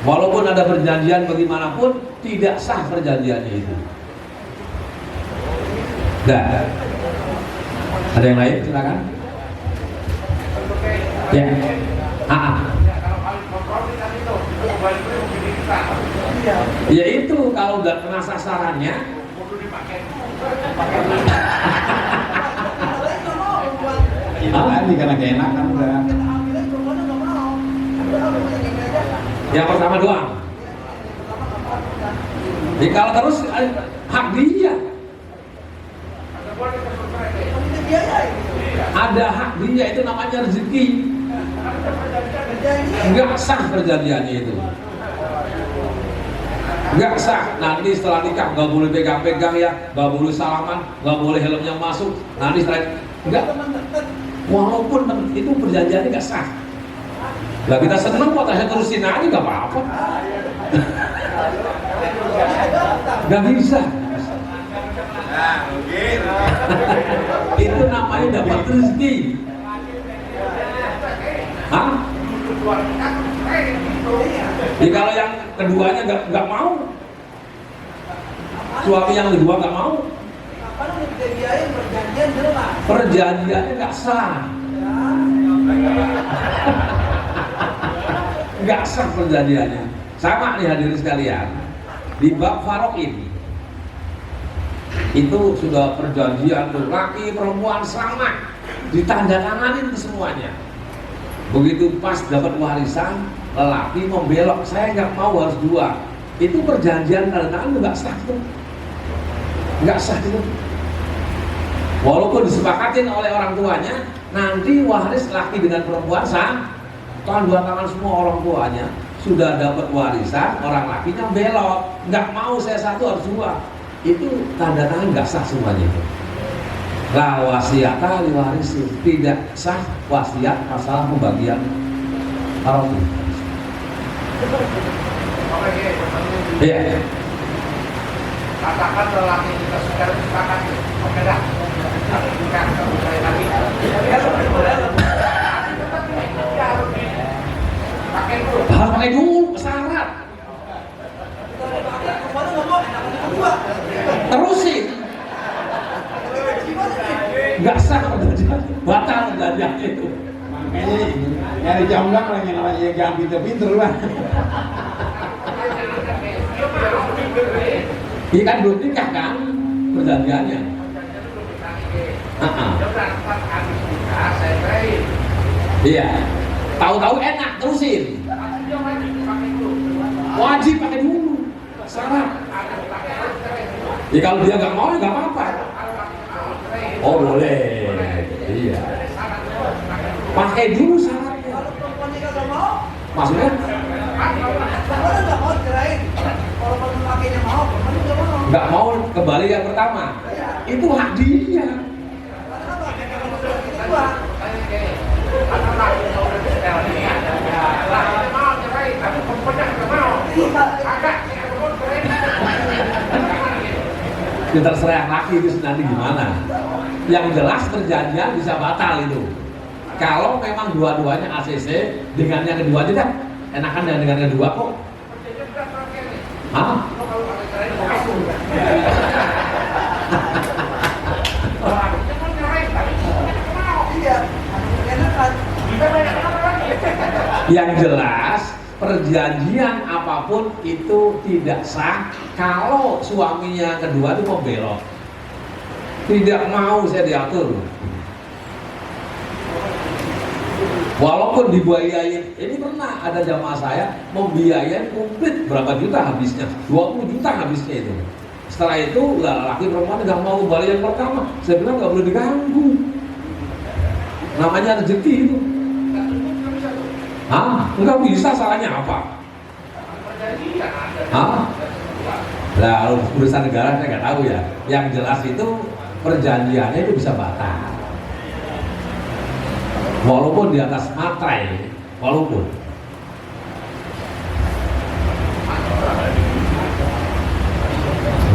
Walaupun ada perjanjian bagaimanapun, tidak sah perjanjiannya itu. Dah. Ada yang lain? Silakan. Ya. Ya itu kalau udah kena sasarannya. Karena keenakan udah. Yang pertama doang. Jadi kalau terus hak dia. Ada hak dia, itu namanya rezeki. Enggak sah perjanjiannya itu. Enggak sah. Nanti setelah nikah nggak boleh pegang-pegang ya, nggak boleh salaman, nggak boleh helmnya masuk. Nanti setelah enggak. Walaupun itu perjanjiannya nggak sah. Lah kita seneng kok, saya terusin aja nggak apa-apa. Nggak bisa. Itu namanya dapat rezeki. Hah? Jadi kalau yang keduanya nggak mau, suami yang kedua nggak mau, perjanjiannya nggak sah. Nggak sah perjanjiannya. Sama nih hadirin sekalian, di bab faroid itu sudah perjanjian tuh, laki perempuan sama, ditandatanganin semuanya. Begitu pas dapat warisan, lelaki membelok, saya nggak mau, harus 2. Itu perjanjian tanda tangan nggak sah tuh, nggak sah itu. Walaupun disepakatin oleh orang tuanya, nanti waris laki dengan perempuan sah, tanda tangan semua orang tuanya. Sudah dapat warisan, orang lakinya belok, nggak mau saya 1 harus 2. Itu tanda tangan nggak sah semuanya itu. La wasiata li warisi, tidak sah wasiat masalah pembagian harta. Iya. Katakan lelaki kita sudah sepakat, oke dah. Bukan saya lagi. Harus pakai dulu syarat. Terusin. Nggak sah perjanjian, batal perjanjiannya itu. Makanya nyari jomblang lagi yang jangan pinter-pinter lah. Iya kan belum nikah kan perjanjiannya. Iya. Tahu-tahu enak terusin. Wajib pakai dulu. Syarat. Ya kalau dia nggak mau ya nggak apa-apa. Oh boleh, iya. Pakai dulu syaratnya. Maksudnya? Nggak mau kembali yang pertama. Itu hak dia. Kita terserah laki itu nanti gimana. Yang jelas perjanjian bisa batal itu. Kalau memang dua-duanya ACC dengan yang kedua tidak enakan dengan yang kedua kok. Hah? Yang jelas perjanjian apapun itu tidak sah kalau suaminya kedua itu membelot, tidak mau saya diatur, walaupun dibiayain. Ini pernah ada jamaah saya membiayain komplit berapa juta habisnya, 20 juta habisnya itu. Setelah itu laki perempuan nggak mau kembali yang pertama. Saya bilang nggak boleh diganggu, namanya rezeki itu. Hah? Enggak bisa, salahnya apa? Hah? Nah, urusan negara saya nggak tahu ya. Yang jelas itu perjanjiannya itu bisa batal, walaupun di atas materai, walaupun.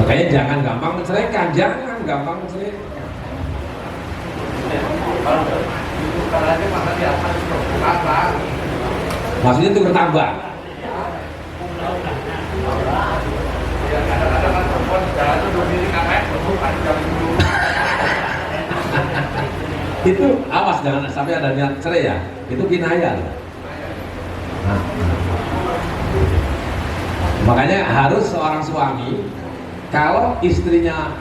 Makanya jangan gampang menceraikan, jangan gampang menceraikan. Maksudnya itu bertambah. Itu awas jangan sampai ada niat cerai ya. Itu kinayah. Nah. Makanya harus seorang suami kalau istrinya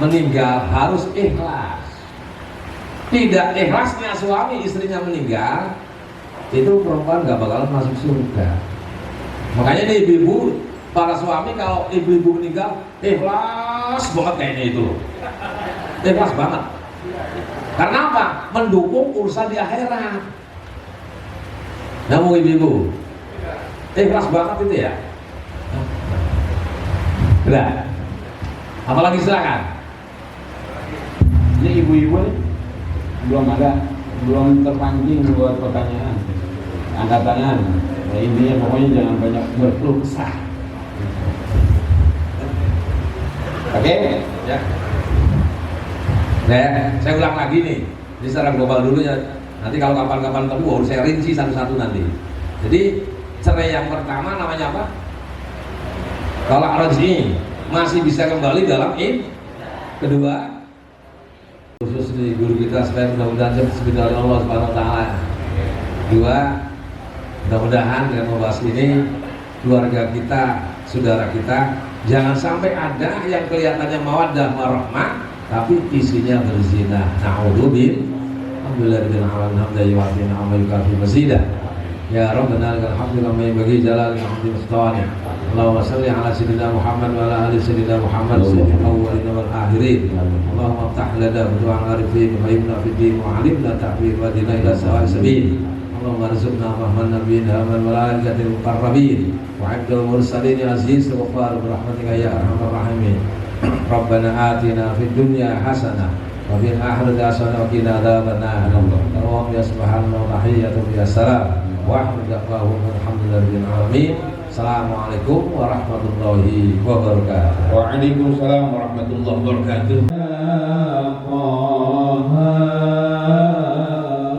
meninggal harus ikhlas. Tidak ikhlasnya suami istrinya meninggal, itu perempuan gak bakalan masuk surga. Makanya nih ibu-ibu, para suami kalau ibu-ibu meninggal ikhlas banget kayaknya itu, ikhlas banget. Karena apa? Mendukung urusan di akhirat. Namun ibu-ibu ikhlas banget itu ya. Nah, apalagi silakan. Ini ibu-ibu belum terpancing buat pertanyaan. Angkat tangan. Nah, intinya pokoknya jangan banyak berkeluh kesah. Oke? Ya. Nah, saya ulang lagi nih. Ini secara global dulu ya. Nanti kalau kapan-kapan ketemu harus saya rinci satu-satu nanti. Jadi cerai yang pertama namanya apa? Talak raj'i, masih bisa kembali dalam kedua. Khusus di guru kita supaya mudah-mudahan cepat dari Allah Subhanahu wa taala. Dua, mudah-mudahan dengan membahas ini keluarga kita, saudara kita jangan sampai ada yang kelihatannya mawaddah warahmah tapi isinya berzina. Na'udzubillah. Alhamdulillahirabbil alamin hamdan yu'ti ni'amahu yukafi mazidah. Ya Rabbana lakal hamdu kama yanbaghi jalali hamdi mustawani. Allahumma salli ala sayyidina Muhammad wa ala ali sayyidina Muhammad sayyidil awwalin wal akhirin. Allahumma iftah lana du'an arifin wa ibna fid din wa 'alimna ta'wil wa dina ila sawa'i sabil. Allahumma arzuqna rahman nabiyyin aman wa malaikatil muqarrabin wa 'abdul mursalin ya aziz wa ghafar bi rahmatika ya arhamar rahimin. Rabbana atina fid dunya hasanah wa fil akhirati hasanah wa qina adzabannar. Allahumma ya subhanahu wa tahiyyatu ya salam wa alhamdulillahi alamin. Assalamualaikum warahmatullahi wabarakatuh. Waalaikumsalam warahmatullahi wabarakatuh.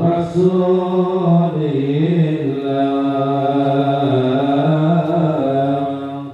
Rasul